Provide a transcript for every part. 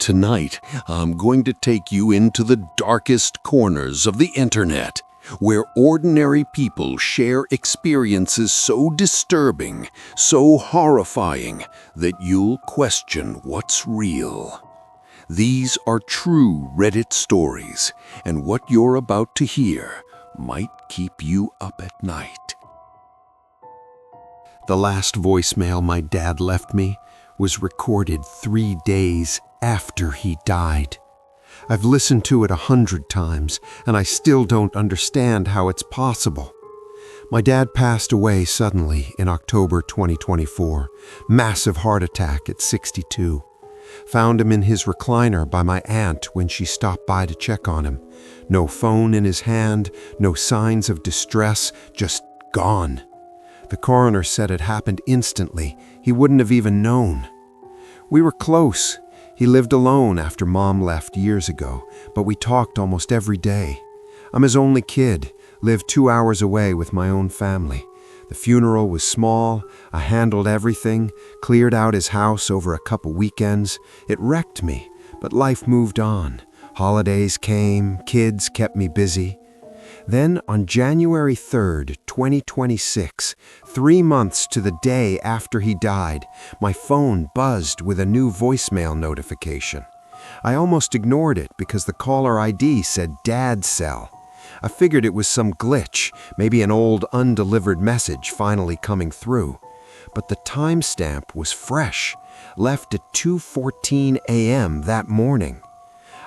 Tonight, I'm going to take you into the darkest corners of the internet, where ordinary people share experiences so disturbing, so horrifying, that you'll question what's real. These are true Reddit stories, and what you're about to hear might keep you up at night. The last voicemail my dad left me was recorded 3 days after he died. I've listened to it 100 times, and I still don't understand how it's possible. My dad passed away suddenly in October 2024, massive heart attack at 62. Found him in his recliner by my aunt when she stopped by to check on him. No phone in his hand, no signs of distress, just gone. The coroner said it happened instantly. He wouldn't have even known. We were close. He lived alone after Mom left years ago, but we talked almost every day. I'm his only kid, lived 2 hours away with my own family. The funeral was small. I handled everything, cleared out his house over a couple weekends. It wrecked me, but life moved on. Holidays came, kids kept me busy. Then on January 3rd, 2026, 3 months to the day after he died, my phone buzzed with a new voicemail notification. I almost ignored it because the caller ID said Dad's cell. I figured it was some glitch, maybe an old undelivered message finally coming through. But the timestamp was fresh, left at 2:14 a.m. that morning.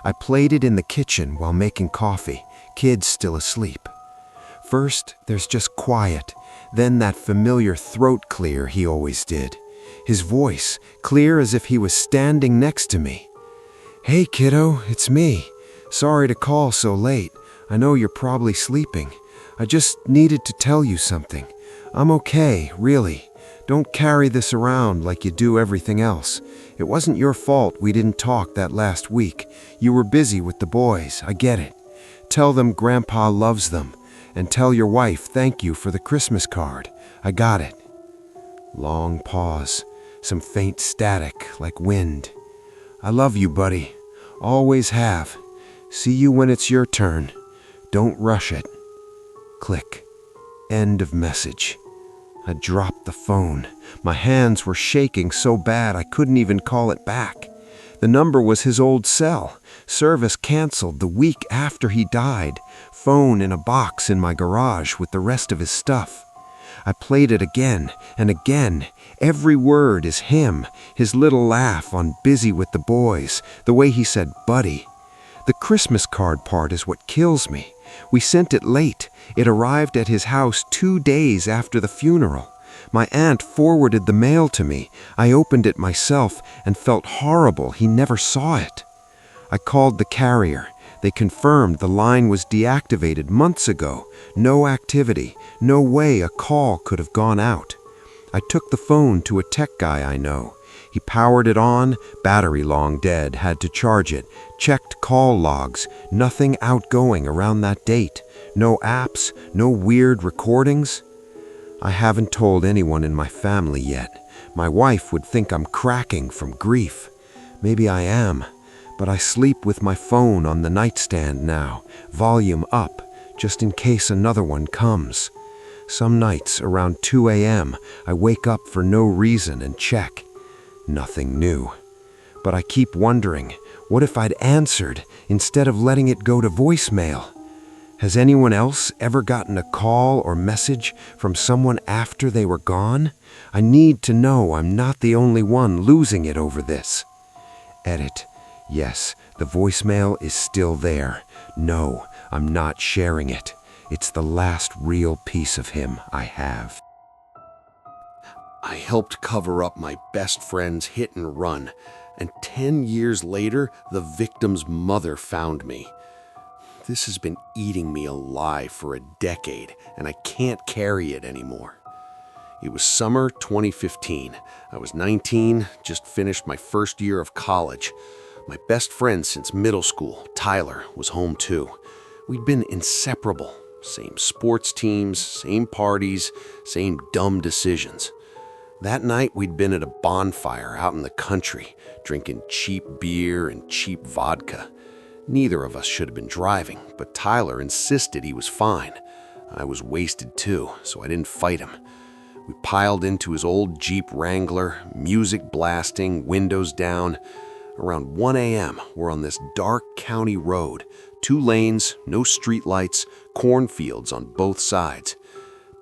I played it in the kitchen while making coffee, kids still asleep. First, there's just quiet, then that familiar throat clear he always did. His voice, clear as if he was standing next to me. "Hey kiddo, it's me. Sorry to call so late. I know you're probably sleeping. I just needed to tell you something. I'm okay, really. Don't carry this around like you do everything else. It wasn't your fault we didn't talk that last week. You were busy with the boys, I get it. Tell them Grandpa loves them, and tell your wife thank you for the Christmas card. I got it." Long pause, some faint static like wind. "I love you, buddy. Always have. See you when it's your turn. Don't rush it." Click. End of message. I dropped the phone. My hands were shaking so bad I couldn't even call it back. The number was his old cell. Service canceled the week after he died. Phone in a box in my garage with the rest of his stuff. I played it again and again. Every word is him. His little laugh on busy with the boys. The way he said buddy. The Christmas card part is what kills me. We sent it late. It arrived at his house 2 days after the funeral. My aunt forwarded the mail to me. I opened it myself and felt horrible he never saw it. I called the carrier. They confirmed the line was deactivated months ago. No activity. No way a call could have gone out. I took the phone to a tech guy I know. He powered it on, battery long dead, had to charge it, checked call logs, nothing outgoing around that date, no apps, no weird recordings. I haven't told anyone in my family yet. My wife would think I'm cracking from grief. Maybe I am, but I sleep with my phone on the nightstand now, volume up, just in case another one comes. Some nights around 2 a.m., I wake up for no reason and check. Nothing new. But I keep wondering, what if I'd answered instead of letting it go to voicemail? Has anyone else ever gotten a call or message from someone after they were gone? I need to know I'm not the only one losing it over this. Edit. Yes, the voicemail is still there. No, I'm not sharing it. It's the last real piece of him I have. I helped cover up my best friend's hit and run, and 10 years later, the victim's mother found me. This has been eating me alive for a decade, and I can't carry it anymore. It was summer 2015. I was 19, just finished my first year of college. My best friend since middle school, Tyler, was home too. We'd been inseparable. Same sports teams, same parties, same dumb decisions. That night, we'd been at a bonfire out in the country, drinking cheap beer and cheap vodka. Neither of us should have been driving, but Tyler insisted he was fine. I was wasted too, so I didn't fight him. We piled into his old Jeep Wrangler, music blasting, windows down. Around 1 a.m., we're on this dark county road. 2 lanes, no streetlights, cornfields on both sides.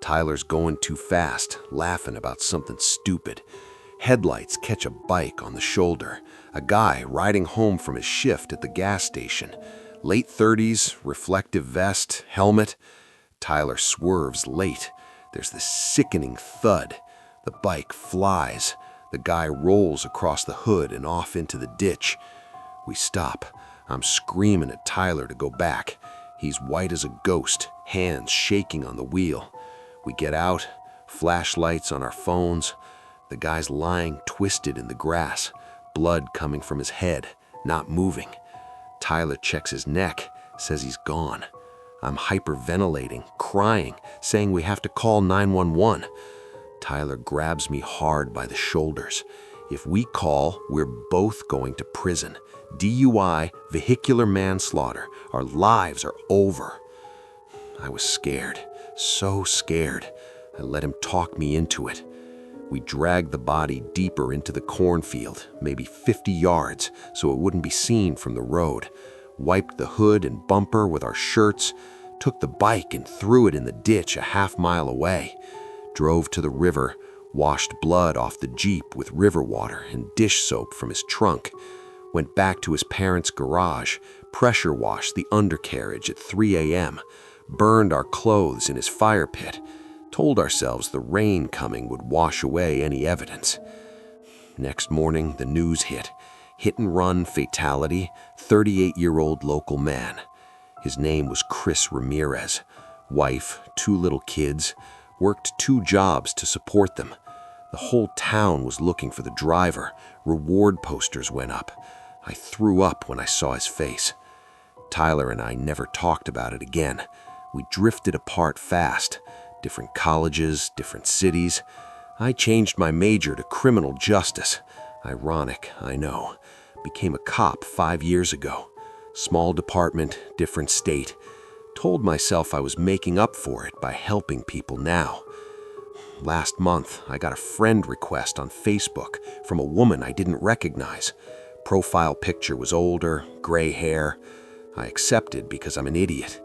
Tyler's going too fast, laughing about something stupid. Headlights catch a bike on the shoulder. A guy riding home from his shift at the gas station. Late 30s, reflective vest, helmet. Tyler swerves late. There's this sickening thud. The bike flies. The guy rolls across the hood and off into the ditch. We stop. I'm screaming at Tyler to go back. He's white as a ghost, hands shaking on the wheel. We get out, flashlights on our phones. The guy's lying twisted in the grass, blood coming from his head, not moving. Tyler checks his neck, says he's gone. I'm hyperventilating, crying, saying we have to call 911. Tyler grabs me hard by the shoulders. If we call, we're both going to prison. DUI, vehicular manslaughter. Our lives are over. I was scared, so scared. I let him talk me into it. We dragged the body deeper into the cornfield, maybe 50 yards, so it wouldn't be seen from the road. Wiped the hood and bumper with our shirts, took the bike and threw it in the ditch a half-mile away. Drove to the river, washed blood off the Jeep with river water and dish soap from his trunk. Went back to his parents' garage, pressure washed the undercarriage at 3 a.m., burned our clothes in his fire pit, told ourselves the rain coming would wash away any evidence. Next morning, the news hit. Hit and run fatality, 38-year-old local man. His name was Chris Ramirez. Wife, 2 little kids, worked 2 jobs to support them. The whole town was looking for the driver. Reward posters went up. I threw up when I saw his face. Tyler and I never talked about it again. We drifted apart fast. Different colleges, different cities. I changed my major to criminal justice. Ironic, I know. Became a cop 5 years ago. Small department, different state. Told myself I was making up for it by helping people now. Last month, I got a friend request on Facebook from a woman I didn't recognize. Profile picture was older, gray hair. I accepted because I'm an idiot.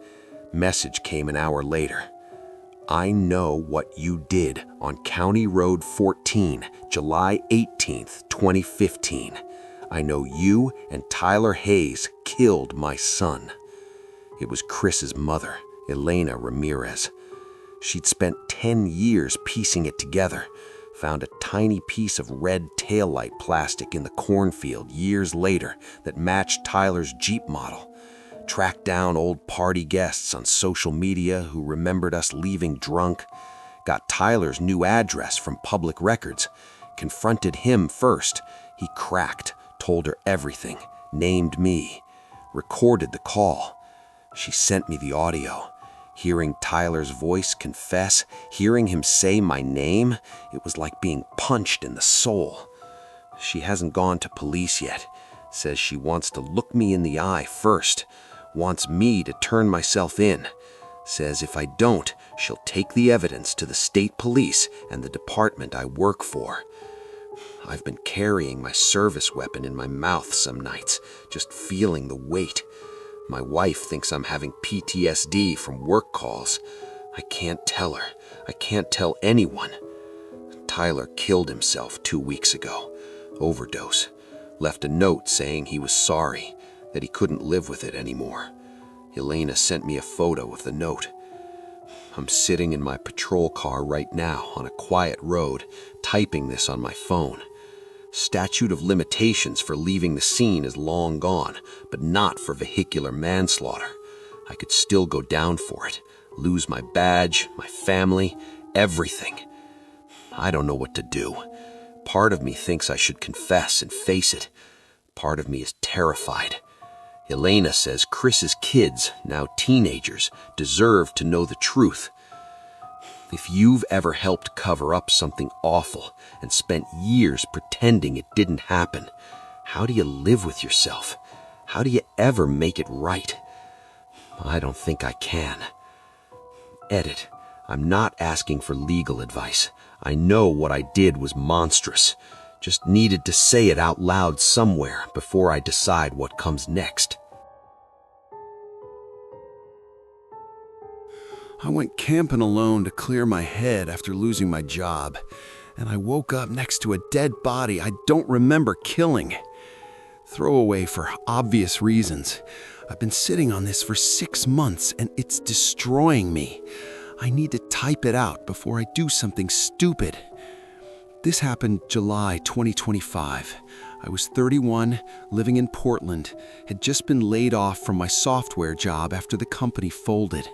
Message came an hour later. I know what you did on County Road 14, July 18th, 2015. I know you and Tyler Hayes killed my son. It was Chris's mother, Elena Ramirez. She'd spent 10 years piecing it together, found a tiny piece of red taillight plastic in the cornfield years later that matched Tyler's Jeep model. Tracked down old party guests on social media who remembered us leaving drunk. Got Tyler's new address from public records. Confronted him first. He cracked, told her everything, named me. Recorded the call. She sent me the audio. Hearing Tyler's voice confess, hearing him say my name, it was like being punched in the soul. She hasn't gone to police yet. Says she wants to look me in the eye first. Wants me to turn myself in. Says if I don't, she'll take the evidence to the state police and the department I work for. I've been carrying my service weapon in my mouth some nights, just feeling the weight. My wife thinks I'm having PTSD from work calls. I can't tell her. I can't tell anyone. Tyler killed himself 2 weeks ago. Overdose. Left a note saying he was sorry, that he couldn't live with it anymore. Elena sent me a photo of the note. I'm sitting in my patrol car right now on a quiet road, typing this on my phone. Statute of limitations for leaving the scene is long gone, but not for vehicular manslaughter. I could still go down for it, lose my badge, my family, everything. I don't know what to do. Part of me thinks I should confess and face it. Part of me is terrified. Elena says Chris's kids, now teenagers, deserve to know the truth. If you've ever helped cover up something awful and spent years pretending it didn't happen, how do you live with yourself? How do you ever make it right? I don't think I can. Edit. I'm not asking for legal advice. I know what I did was monstrous. Just needed to say it out loud somewhere before I decide what comes next. I went camping alone to clear my head after losing my job, and I woke up next to a dead body I don't remember killing. Throwaway for obvious reasons. I've been sitting on this for 6 months and it's destroying me. I need to type it out before I do something stupid. This happened July 2025. I was 31, living in Portland, had just been laid off from my software job after the company folded.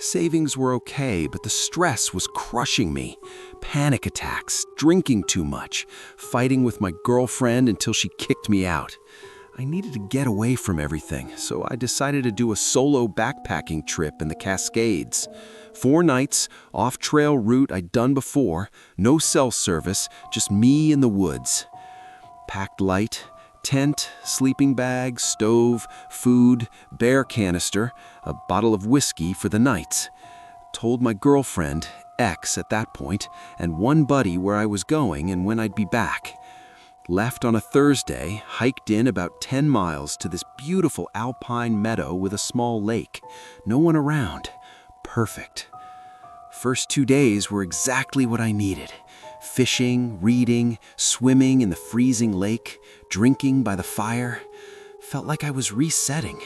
Savings were okay, but the stress was crushing me. Panic attacks, drinking too much, fighting with my girlfriend until she kicked me out. I needed to get away from everything, so I decided to do a solo backpacking trip in the Cascades. 4 nights, off-trail route I'd done before, no cell service, just me in the woods. Packed light, tent, sleeping bag, stove, food, bear canister, a bottle of whiskey for the nights. Told my girlfriend, ex at that point, and one buddy where I was going and when I'd be back. Left on a Thursday, hiked in about 10 miles to this beautiful alpine meadow with a small lake. No one around. Perfect. First 2 days were exactly what I needed. Fishing, reading, swimming in the freezing lake, drinking by the fire. Felt like I was resetting.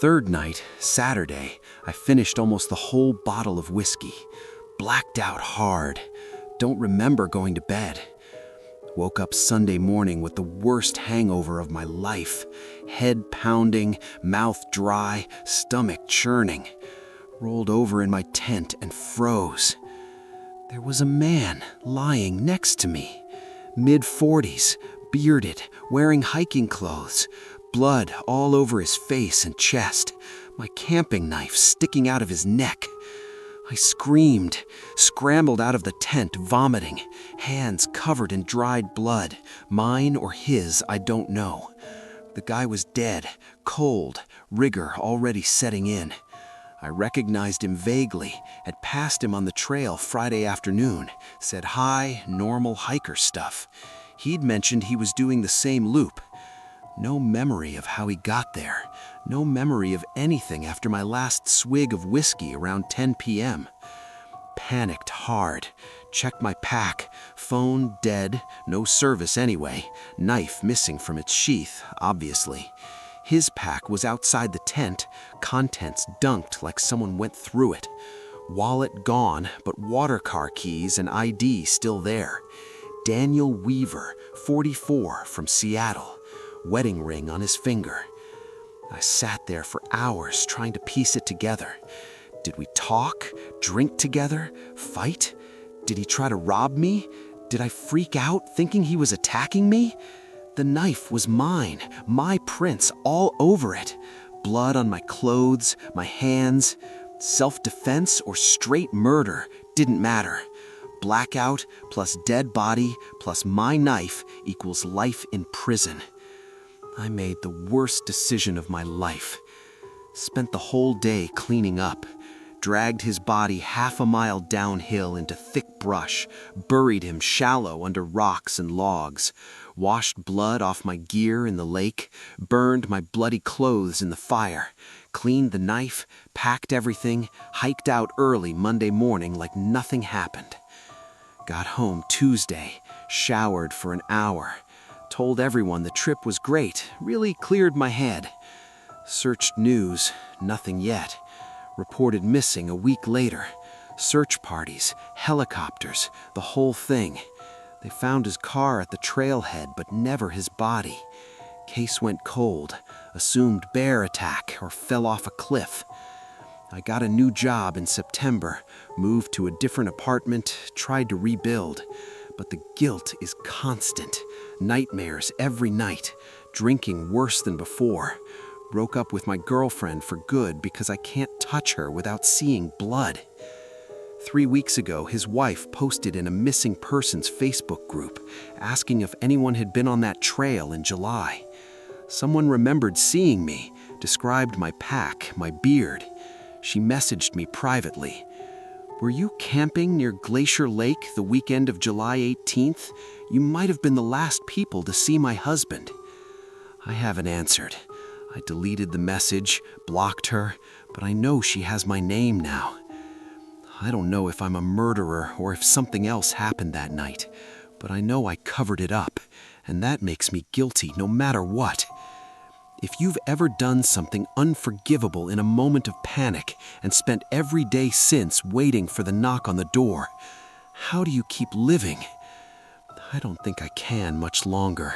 Third night, Saturday, I finished almost the whole bottle of whiskey. Blacked out hard. Don't remember going to bed. Woke up Sunday morning with the worst hangover of my life. Head pounding, mouth dry, stomach churning. Rolled over in my tent and froze. There was a man lying next to me. Mid-40s, bearded, wearing hiking clothes. Blood all over his face and chest. My camping knife sticking out of his neck. I screamed, scrambled out of the tent, vomiting, hands covered in dried blood. Mine or his, I don't know. The guy was dead, cold, rigor already setting in. I recognized him vaguely, had passed him on the trail Friday afternoon, said hi, normal hiker stuff. He'd mentioned he was doing the same loop. No memory of how he got there. No memory of anything after my last swig of whiskey around 10 p.m. Panicked hard. Checked my pack. Phone dead. No service anyway. Knife missing from its sheath, obviously. His pack was outside the tent. Contents dunked like someone went through it. Wallet gone, but water car keys and ID still there. Daniel Weaver, 44, from Seattle. Wedding ring on his finger. I sat there for hours trying to piece it together. Did we talk, drink together, fight? Did he try to rob me? Did I freak out thinking he was attacking me? The knife was mine, my prints all over it. Blood on my clothes, my hands. Self-defense or straight murder didn't matter. Blackout plus dead body plus my knife equals life in prison. I made the worst decision of my life. Spent the whole day cleaning up. Dragged his body half a mile downhill into thick brush. Buried him shallow under rocks and logs. Washed blood off my gear in the lake. Burned my bloody clothes in the fire. Cleaned the knife. Packed everything. Hiked out early Monday morning like nothing happened. Got home Tuesday. Showered for an hour. Told everyone the trip was great, really cleared my head. Searched news, nothing yet. Reported missing a week later. Search parties, helicopters, the whole thing. They found his car at the trailhead, but never his body. Case went cold, assumed bear attack or fell off a cliff. I got a new job in September, moved to a different apartment, tried to rebuild. But the guilt is constant. Nightmares every night. Drinking worse than before. Broke up with my girlfriend for good because I can't touch her without seeing blood. 3 weeks ago, his wife posted in a missing persons Facebook group asking if anyone had been on that trail in July. Someone remembered seeing me, described my pack, my beard. She messaged me privately. "Were you camping near Glacier Lake the weekend of July 18th? You might have been the last people to see my husband." I haven't answered. I deleted the message, blocked her, but I know she has my name now. I don't know if I'm a murderer or if something else happened that night, but I know I covered it up, and that makes me guilty no matter what. If you've ever done something unforgivable in a moment of panic and spent every day since waiting for the knock on the door, how do you keep living? I don't think I can much longer.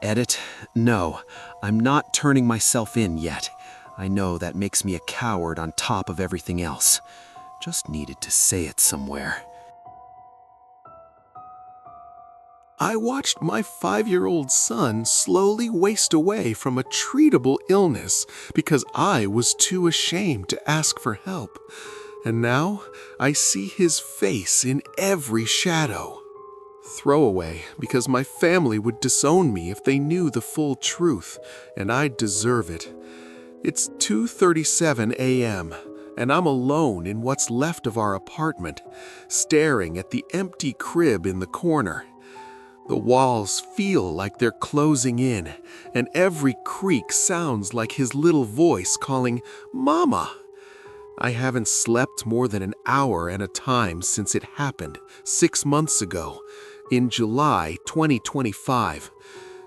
Edit? No, I'm not turning myself in yet. I know that makes me a coward on top of everything else. Just needed to say it somewhere. I watched my 5-year-old son slowly waste away from a treatable illness because I was too ashamed to ask for help. And now I see his face in every shadow. Throwaway because my family would disown me if they knew the full truth, and I deserve it. It's 2:37 a.m., and I'm alone in what's left of our apartment, staring at the empty crib in the corner. The walls feel like they're closing in, and every creak sounds like his little voice calling, "Mama!" I haven't slept more than an hour at a time since it happened 6 months ago, in July 2025.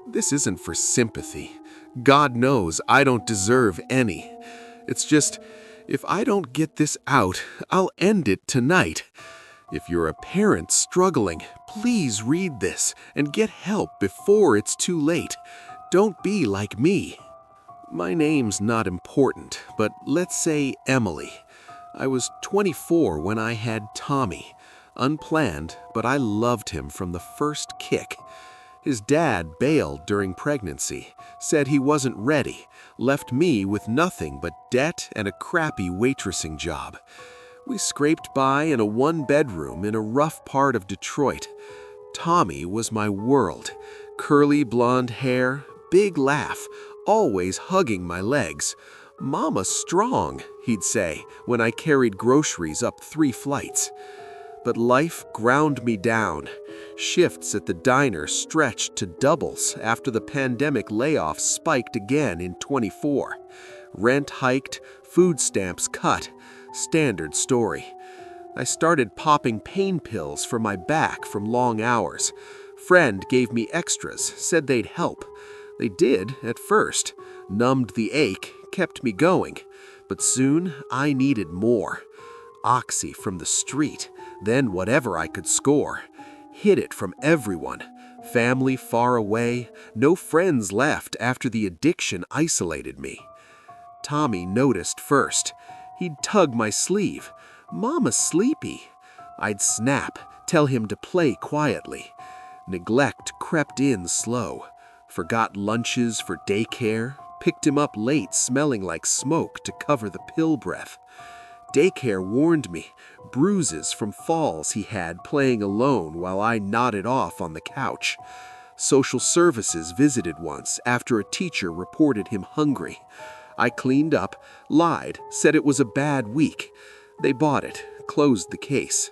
This isn't for sympathy. God knows I don't deserve any. It's just, if I don't get this out, I'll end it tonight. If you're a parent struggling, please read this and get help before it's too late. Don't be like me. My name's not important, but let's say Emily. I was 24 when I had Tommy. Unplanned, but I loved him from the first kick. His dad bailed during pregnancy, said he wasn't ready, left me with nothing but debt and a crappy waitressing job. We scraped by in a one-bedroom in a rough part of Detroit. Tommy was my world. Curly blonde hair, big laugh, always hugging my legs. "Mama strong," he'd say when I carried groceries up 3 flights. But life ground me down. Shifts at the diner stretched to doubles after the pandemic layoffs spiked again in 24. Rent hiked, food stamps cut. Standard story. I started popping pain pills for my back from long hours. Friend gave me extras, said they'd help. They did at first. Numbed the ache, kept me going. But soon I needed more. Oxy from the street, then whatever I could score. Hid it from everyone. Family far away, no friends left after the addiction isolated me. Tommy noticed first. He'd tug my sleeve. "Mama's sleepy." I'd snap, tell him to play quietly. Neglect crept in slow. Forgot lunches for daycare. Picked him up late smelling like smoke to cover the pill breath. Daycare warned me. Bruises from falls he had playing alone while I nodded off on the couch. Social services visited once after a teacher reported him hungry. I cleaned up, lied, said it was a bad week. They bought it, closed the case.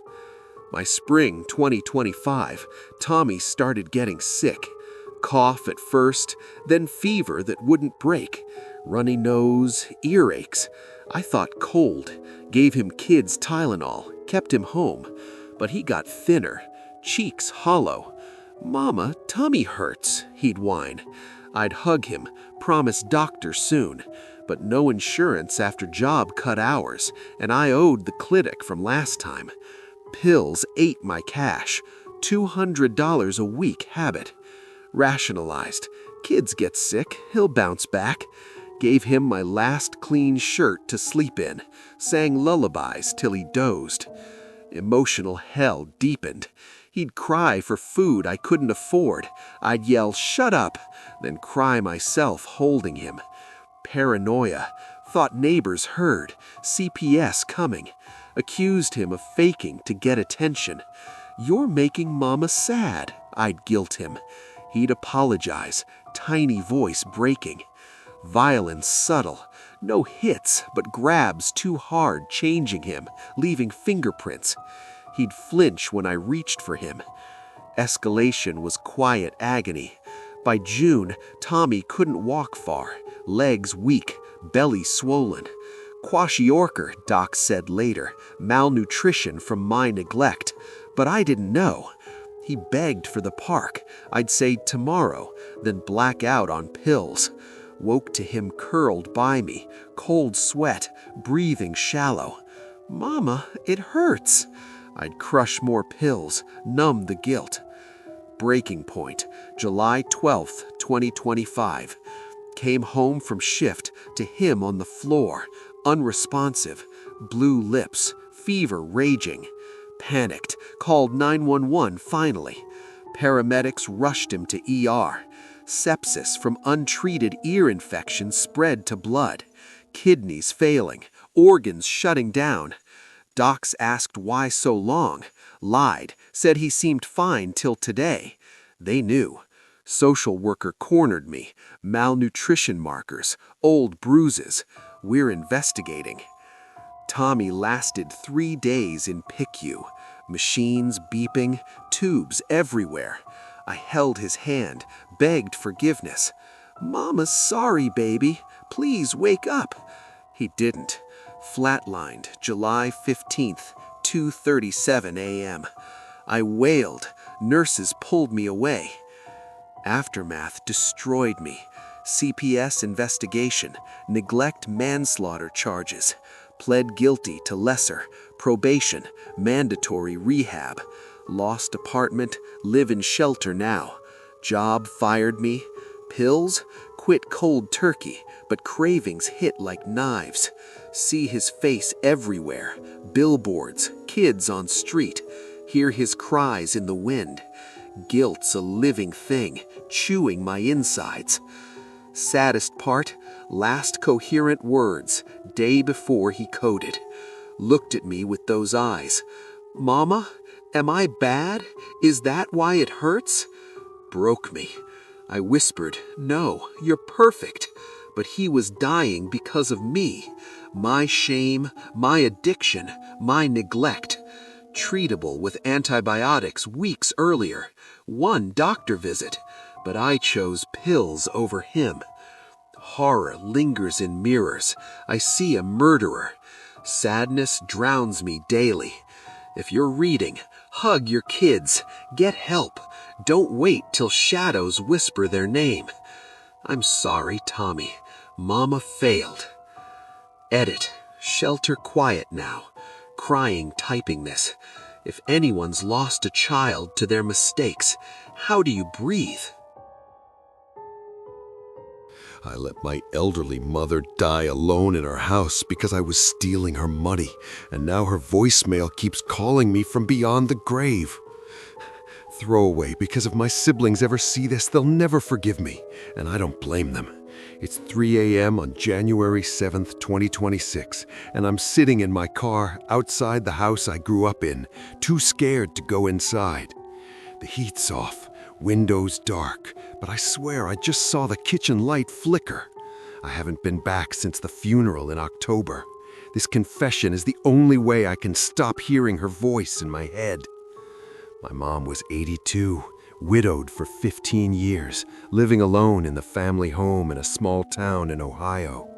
My spring 2025, Tommy started getting sick. Cough at first, then fever that wouldn't break. Runny nose, earaches. I thought cold, gave him kids Tylenol, kept him home. But he got thinner, cheeks hollow. "Mama, tummy hurts," he'd whine. I'd hug him, promise doctor soon. But no insurance after job cut hours, and I owed the clinic from last time. Pills ate my cash, $200 a week habit. Rationalized. Kids get sick, he'll bounce back. Gave him my last clean shirt to sleep in, sang lullabies till he dozed. Emotional hell deepened. He'd cry for food I couldn't afford. I'd yell, "Shut up," then cry myself holding him. Paranoia. Thought neighbors heard. CPS coming. accused him of faking to get attention. "You're making Mama sad," I'd guilt him. He'd apologize, tiny voice breaking. Violence subtle, no hits, but grabs too hard, changing him, leaving fingerprints. He'd flinch when I reached for him. Escalation was quiet agony. By June, Tommy couldn't walk far, legs weak, belly swollen. Kwashiorkor, Doc said later, malnutrition from my neglect. But I didn't know. He begged for the park. I'd say tomorrow, then black out on pills. Woke to him curled by me, cold sweat, breathing shallow. "Mama, it hurts." I'd crush more pills, numb the guilt. Breaking point, July 12th, 2025. Came home from shift to him on the floor, unresponsive, blue lips, fever raging. Panicked, called 911 finally. Paramedics rushed him to ER. Sepsis from untreated ear infection spread to blood. Kidneys failing, organs shutting down. Docs asked why so long. Lied, said he seemed fine till today. They knew. Social worker cornered me. Malnutrition markers, old bruises. We're investigating. Tommy lasted 3 days in PICU. Machines beeping, tubes everywhere. I held his hand, begged forgiveness. "Mama's sorry, baby. Please wake up." He didn't. Flatlined, July 15th, 2:37 a.m. I wailed. Nurses pulled me away. Aftermath destroyed me. CPS investigation, neglect manslaughter charges. Pled guilty to lesser, probation, mandatory rehab. Lost apartment, live in shelter now. Job fired me. Pills? Quit cold turkey, but cravings hit like knives. See his face everywhere. Billboards, kids on street. Hear his cries in the wind. Guilt's a living thing, chewing my insides. Saddest part, last coherent words, day before he coded. Looked at me with those eyes. "Mama, am I bad? Is that why it hurts?" Broke me. I whispered, "No, you're perfect." But he was dying because of me. My shame, my addiction, my neglect. Treatable with antibiotics weeks earlier. 1 doctor visit. But I chose pills over him. Horror lingers in mirrors. I see a murderer. Sadness drowns me daily. If you're reading, hug your kids. Get help. Don't wait till shadows whisper their name. I'm sorry, Tommy. Mama failed. Edit. Shelter quiet now. Crying typing this. If anyone's lost a child to their mistakes, how do you breathe? I let my elderly mother die alone in our house because I was stealing her money, and now her voicemail keeps calling me from beyond the grave. Throwaway, because if my siblings ever see this, they'll never forgive me, and I don't blame them. It's 3 a.m. on January 7th, 2026, and I'm sitting in my car outside the house I grew up in, too scared to go inside. The heat's off, windows dark, but I swear I just saw the kitchen light flicker. I haven't been back since the funeral in October. This confession is the only way I can stop hearing her voice in my head. My mom was 82, widowed for 15 years, living alone in the family home in a small town in Ohio.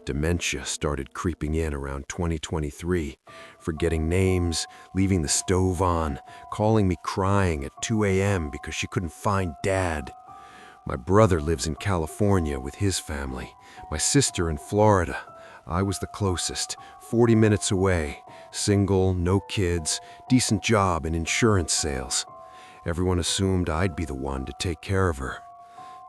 Dementia started creeping in around 2023, forgetting names, leaving the stove on, calling me crying at 2 a.m. because she couldn't find Dad. My brother lives in California with his family, my sister in Florida. I was the closest, 40 minutes away, single, no kids, decent job in insurance sales. Everyone assumed I'd be the one to take care of her.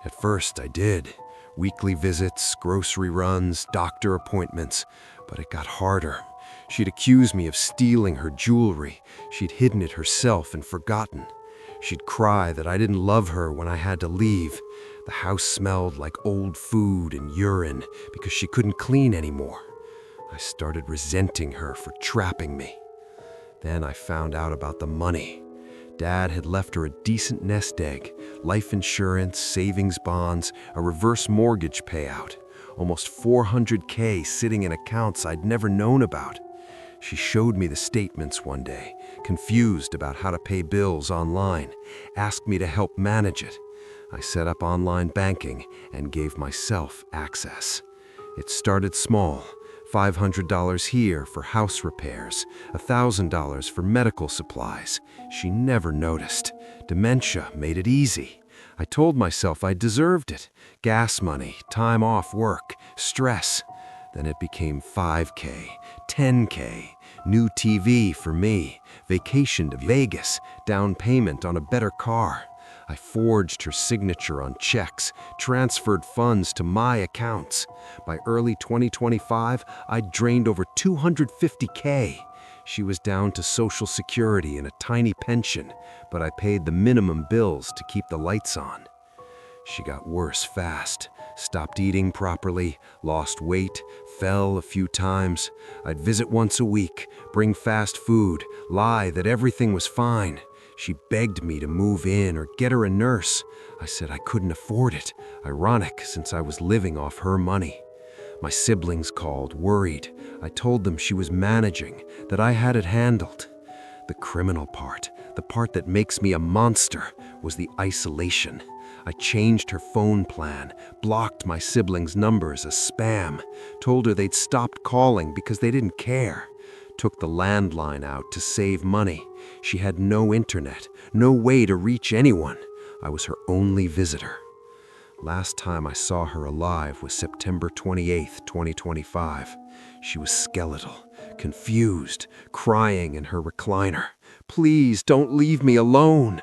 At first, I did. Weekly visits, grocery runs, doctor appointments. But it got harder. She'd accuse me of stealing her jewelry. She'd hidden it herself and forgotten. She'd cry that I didn't love her when I had to leave. The house smelled like old food and urine because she couldn't clean anymore. I started resenting her for trapping me. Then I found out about the money. Dad had left her a decent nest egg, life insurance, savings bonds, a reverse mortgage payout, almost $400K sitting in accounts I'd never known about. She showed me the statements one day, confused about how to pay bills online, asked me to help manage it. I set up online banking and gave myself access. It started small, $500 here for house repairs, $1,000 for medical supplies. She never noticed. Dementia made it easy. I told myself I deserved it. Gas money, time off work, stress. Then it became 5K, 10K, new TV for me, vacation to Vegas, down payment on a better car. I forged her signature on checks, transferred funds to my accounts. By early 2025, I'd drained over $250K. She was down to Social Security and a tiny pension, but I paid the minimum bills to keep the lights on. She got worse fast, stopped eating properly, lost weight, fell a few times. I'd visit once a week, bring fast food, lie that everything was fine. She begged me to move in or get her a nurse. I said I couldn't afford it, ironic since I was living off her money. My siblings called, worried. I told them she was managing, that I had it handled. The criminal part, the part that makes me a monster, was the isolation. I changed her phone plan, blocked my siblings' numbers as spam, told her they'd stopped calling because they didn't care. Took the landline out to save money. She had no internet, no way to reach anyone. I was her only visitor. Last time I saw her alive was September 28th, 2025. She was skeletal, confused, crying in her recliner. "Please don't leave me alone."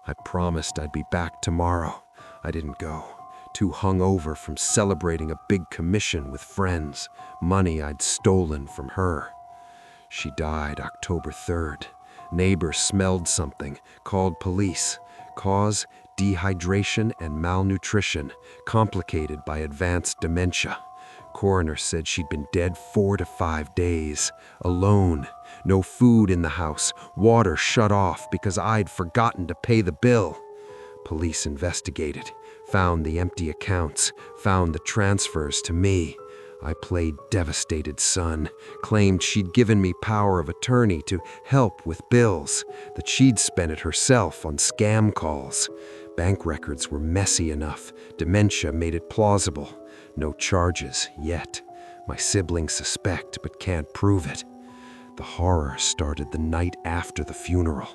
I promised I'd be back tomorrow. I didn't go. Too hungover from celebrating a big commission with friends, money I'd stolen from her. She died October 3rd. Neighbors smelled something, called police. Cause: dehydration and malnutrition, complicated by advanced dementia. Coroner said she'd been dead 4 to 5 days, alone, no food in the house, water shut off because I'd forgotten to pay the bill. Police investigated, found the empty accounts, found the transfers to me. I played devastated son, claimed she'd given me power of attorney to help with bills, that she'd spent it herself on scam calls. Bank records were messy enough. Dementia made it plausible. No charges yet. My siblings suspect but can't prove it. The horror started the night after the funeral.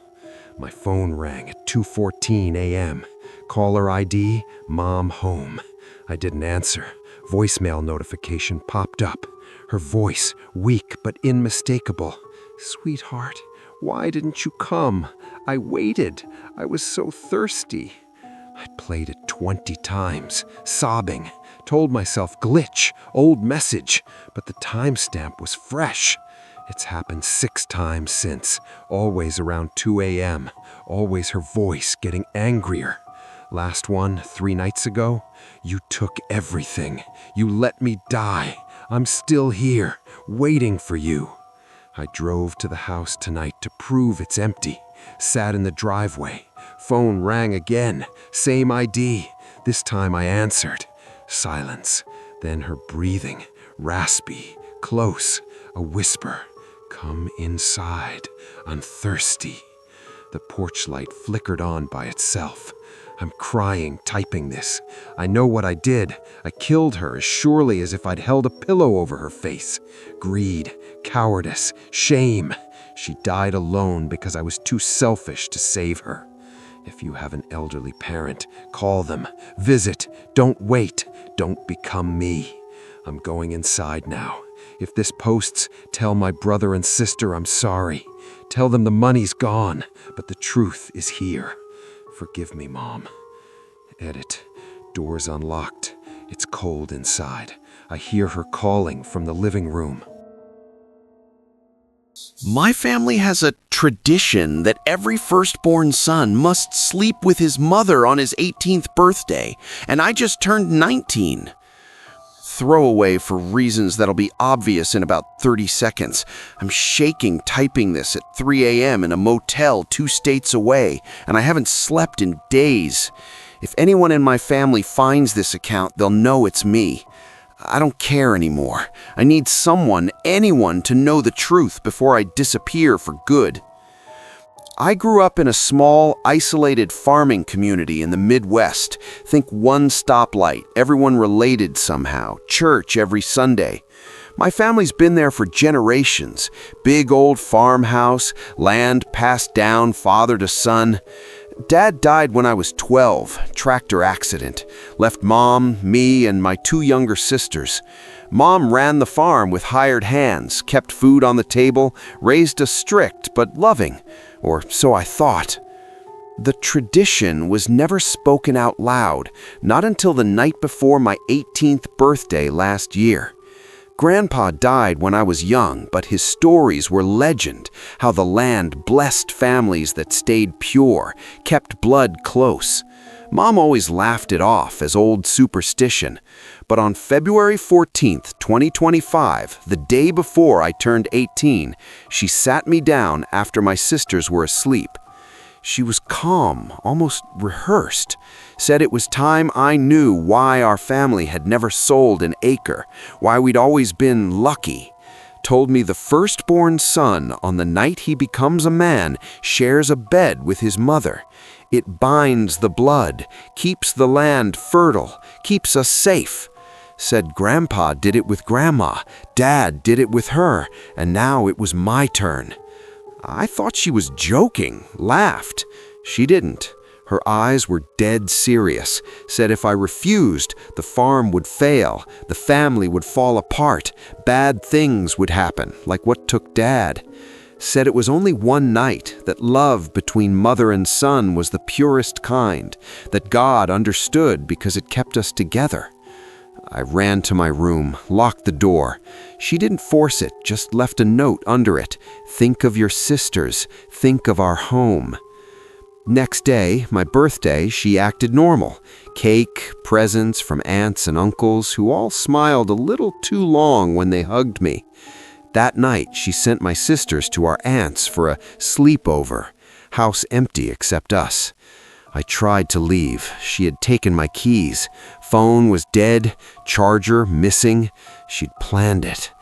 My phone rang at 2:14 a.m. Caller ID, Mom home. I didn't answer. Voicemail notification popped up. Her voice, weak but unmistakable. "Sweetheart, why didn't you come? I waited. I was so thirsty." I'd played it 20 times, sobbing. Told myself glitch, old message, but the timestamp was fresh. It's happened 6 times since, always around 2 a.m., always her voice getting angrier. Last one, 3 nights ago. "You took everything. You let me die. I'm still here, waiting for you." I drove to the house tonight to prove it's empty. Sat in the driveway. Phone rang again. Same ID. This time I answered. Silence. Then her breathing. Raspy. Close. A whisper. "Come inside. I'm thirsty." The porch light flickered on by itself. I'm crying, typing this. I know what I did. I killed her as surely as if I'd held a pillow over her face. Greed, cowardice, shame. She died alone because I was too selfish to save her. If you have an elderly parent, call them, visit, don't wait, don't become me. I'm going inside now. If this posts, tell my brother and sister I'm sorry. Tell them the money's gone, but the truth is here. Forgive me, Mom. Edit. Doors unlocked. It's cold inside. I hear her calling from the living room. My family has a tradition that every firstborn son must sleep with his mother on his 18th birthday, and I just turned 19. throwaway for reasons that'll be obvious in about 30 seconds. I'm shaking typing this at 3 a.m. in a motel 2 states away, and I haven't slept in days. If anyone in my family finds this account, they'll know it's me. I don't care anymore. I need someone, anyone, to know the truth before I disappear for good. I grew up in a small, isolated farming community in the Midwest. Think one stoplight, everyone related somehow, church every Sunday. My family's been there for generations. Big old farmhouse, land passed down father to son. Dad died when I was 12, tractor accident. Left Mom, me, and my 2 younger sisters. Mom ran the farm with hired hands, kept food on the table, raised us strict but loving, or so I thought. The tradition was never spoken out loud, not until the night before my 18th birthday last year. Grandpa died when I was young, but his stories were legend, how the land blessed families that stayed pure, kept blood close. Mom always laughed it off as old superstition. But on February 14th, 2025, the day before I turned 18, she sat me down after my sisters were asleep. She was calm, almost rehearsed, said it was time I knew why our family had never sold an acre, why we'd always been lucky. Told me the firstborn son, on the night he becomes a man, shares a bed with his mother. It binds the blood, keeps the land fertile, keeps us safe. Said Grandpa did it with Grandma, Dad did it with her, and now it was my turn. I thought she was joking, laughed. She didn't. Her eyes were dead serious, said if I refused, the farm would fail, the family would fall apart, bad things would happen, like what took Dad. Said it was only one night, that love between mother and son was the purest kind, that God understood because it kept us together. I ran to my room, locked the door. She didn't force it, just left a note under it. Think of your sisters. Think of our home. Next day, my birthday, she acted normal. Cake, presents from aunts and uncles who all smiled a little too long when they hugged me. That night, she sent my sisters to our aunt's for a sleepover. House empty except us. I tried to leave. She had taken my keys. Phone was dead, charger missing. She'd planned it.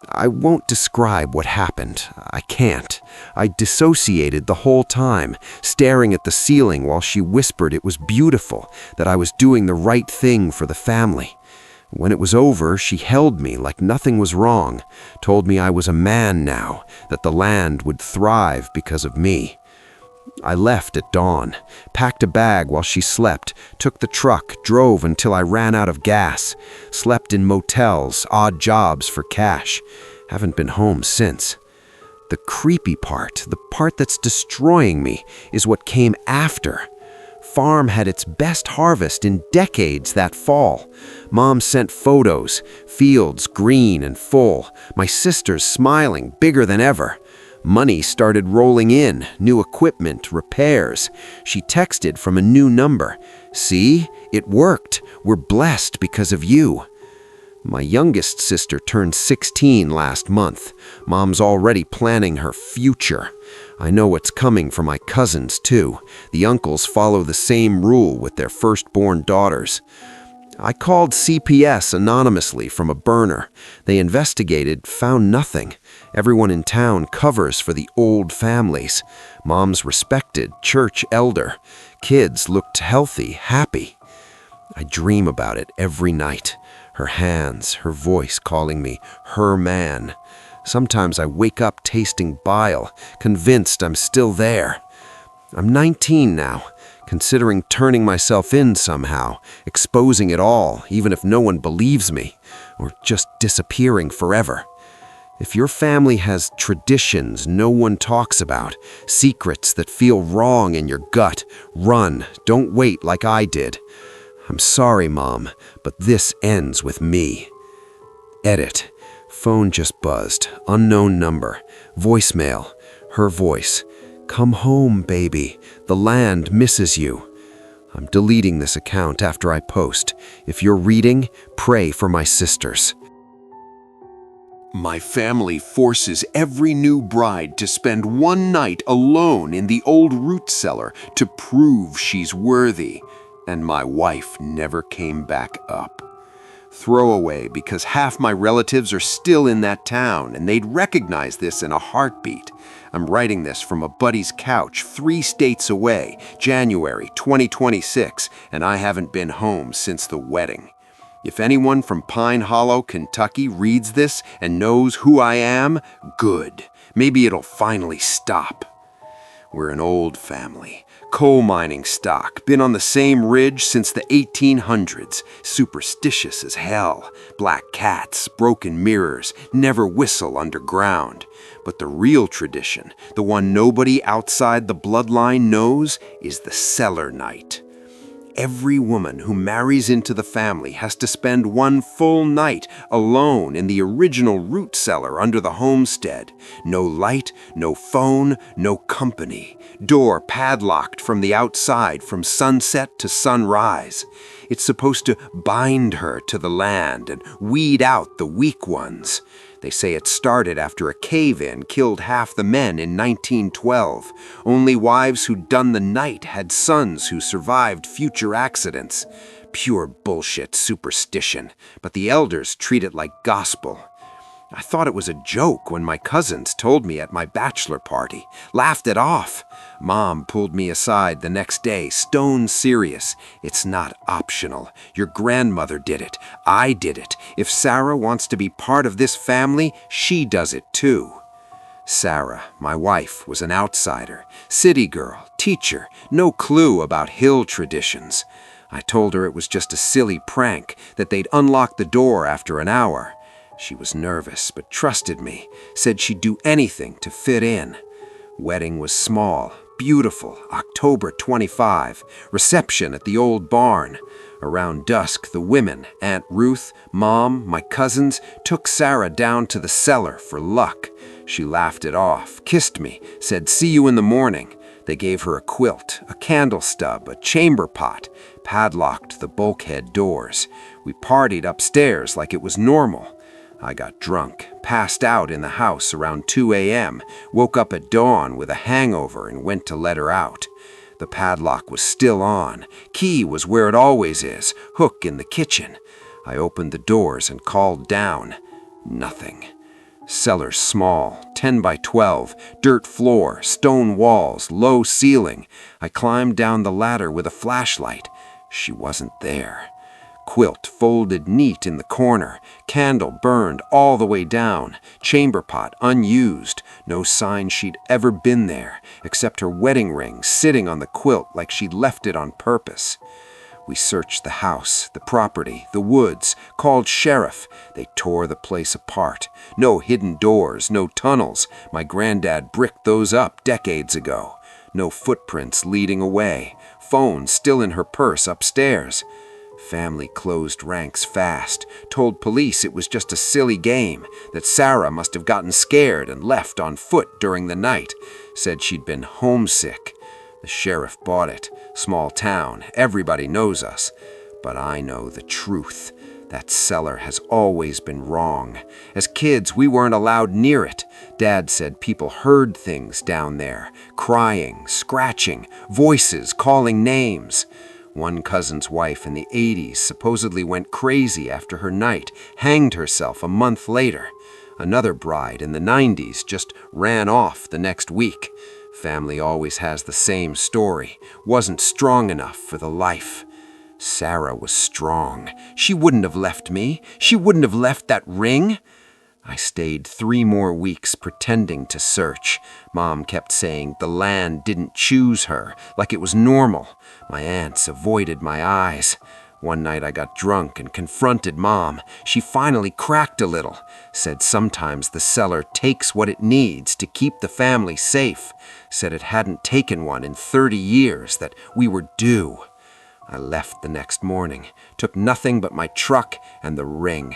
I won't describe what happened. I can't. I dissociated the whole time, staring at the ceiling while she whispered it was beautiful, that I was doing the right thing for the family. When it was over, she held me like nothing was wrong, told me I was a man now, that the land would thrive because of me. I left at dawn, packed a bag while she slept, took the truck, drove until I ran out of gas, slept in motels, odd jobs for cash. Haven't been home since. The creepy part, the part that's destroying me, is what came after. Farm had its best harvest in decades that fall. Mom sent photos, fields green and full, my sisters smiling, bigger than ever. Money started rolling in, new equipment, repairs. She texted from a new number. See, it worked. We're blessed because of you. My youngest sister turned 16 last month. Mom's already planning her future. I know what's coming for my cousins, too. The uncles follow the same rule with their firstborn daughters. I called CPS anonymously from a burner. They investigated, found nothing. Everyone in town covers for the old families. Mom's respected, church elder. Kids looked healthy, happy. I dream about it every night. Her hands, her voice calling me her man. Sometimes I wake up tasting bile, convinced I'm still there. I'm 19 now, considering turning myself in somehow, exposing it all, even if no one believes me, or just disappearing forever. If your family has traditions no one talks about, secrets that feel wrong in your gut, run, don't wait like I did. I'm sorry, Mom, but this ends with me. Edit. Phone just buzzed. Unknown number. Voicemail. Her voice. Come home, baby. The land misses you. I'm deleting this account after I post. If you're reading, pray for my sisters. My family forces every new bride to spend one night alone in the old root cellar to prove she's worthy, and my wife never came back up. Throwaway because half my relatives are still in that town and they'd recognize this in a heartbeat. I'm writing this from a buddy's couch 3 states away, January 2026, and I haven't been home since the wedding. If anyone from Pine Hollow, Kentucky reads this and knows who I am, good. Maybe it'll finally stop. We're an old family. Coal mining stock, been on the same ridge since the 1800s, superstitious as hell. Black cats, broken mirrors, never whistle underground. But the real tradition, the one nobody outside the bloodline knows, is the cellar night. Every woman who marries into the family has to spend one full night alone in the original root cellar under the homestead. No light, no phone, no company. Door padlocked from the outside from sunset to sunrise. It's supposed to bind her to the land and weed out the weak ones. They say it started after a cave-in killed half the men in 1912. Only wives who'd done the night had sons who survived future accidents. Pure bullshit superstition, but the elders treat it like gospel. I thought it was a joke when my cousins told me at my bachelor party, laughed it off. Mom pulled me aside the next day, stone serious. It's not optional. Your grandmother did it. I did it. If Sarah wants to be part of this family, she does it too. Sarah, my wife, was an outsider, city girl, teacher, no clue about hill traditions. I told her it was just a silly prank, that they'd unlock the door after an hour. She was nervous, but trusted me, said she'd do anything to fit in. Wedding was small, beautiful, October 25, reception at the old barn. Around dusk, the women, Aunt Ruth, Mom, my cousins, took Sarah down to the cellar for luck. She laughed it off, kissed me, said, "See you in the morning." They gave her a quilt, a candle stub, a chamber pot, padlocked the bulkhead doors. We partied upstairs like it was normal. I got drunk, passed out in the house around 2 a.m., woke up at dawn with a hangover and went to let her out. The padlock was still on. Key was where it always is, hook in the kitchen. I opened the doors and called down. Nothing. Cellar small, 10 by 12, dirt floor, stone walls, low ceiling. I climbed down the ladder with a flashlight. She wasn't there. Quilt folded neat in the corner, candle burned all the way down, chamber pot unused, no sign she'd ever been there, except her wedding ring sitting on the quilt like she'd left it on purpose. We searched the house, the property, the woods, called sheriff. They tore the place apart. No hidden doors, no tunnels. My granddad bricked those up decades ago. No footprints leading away. Phone still in her purse upstairs. Family closed ranks fast, told police it was just a silly game, that Sarah must have gotten scared and left on foot during the night, said she'd been homesick. The sheriff bought it. Small town, everybody knows us. But I know the truth. That cellar has always been wrong. As kids, we weren't allowed near it. Dad said people heard things down there, crying, scratching, voices calling names. One cousin's wife in the 80s supposedly went crazy after her night, hanged herself a month later. Another bride in the 90s just ran off the next week. Family always has the same story. Wasn't strong enough for the life. Sarah was strong. She wouldn't have left me. She wouldn't have left that ring. I stayed 3 more weeks pretending to search. Mom kept saying the land didn't choose her, like it was normal. My aunts avoided my eyes. One night I got drunk and confronted Mom. She finally cracked a little, said sometimes the cellar takes what it needs to keep the family safe, said it hadn't taken one in 30 years, that we were due. I left the next morning, took nothing but my truck and the ring.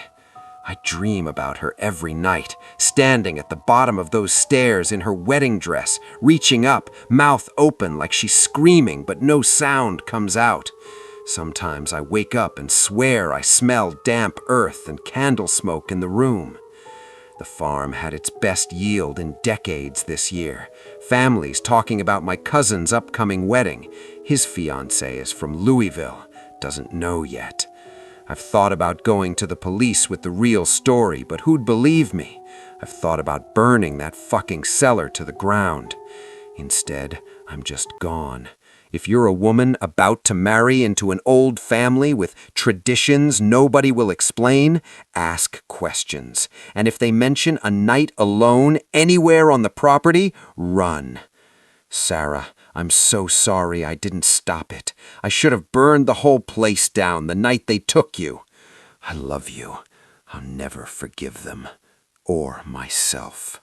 I dream about her every night, standing at the bottom of those stairs in her wedding dress, reaching up, mouth open like she's screaming, but no sound comes out. Sometimes I wake up and swear I smell damp earth and candle smoke in the room. The farm had its best yield in decades this year. Families talking about my cousin's upcoming wedding. His fiancée is from Louisville, doesn't know yet. I've thought about going to the police with the real story, but who'd believe me? I've thought about burning that fucking cellar to the ground. Instead, I'm just gone. If you're a woman about to marry into an old family with traditions nobody will explain, ask questions. And if they mention a night alone anywhere on the property, run. Sarah, I'm so sorry I didn't stop it. I should have burned the whole place down the night they took you. I love you. I'll never forgive them. Or myself.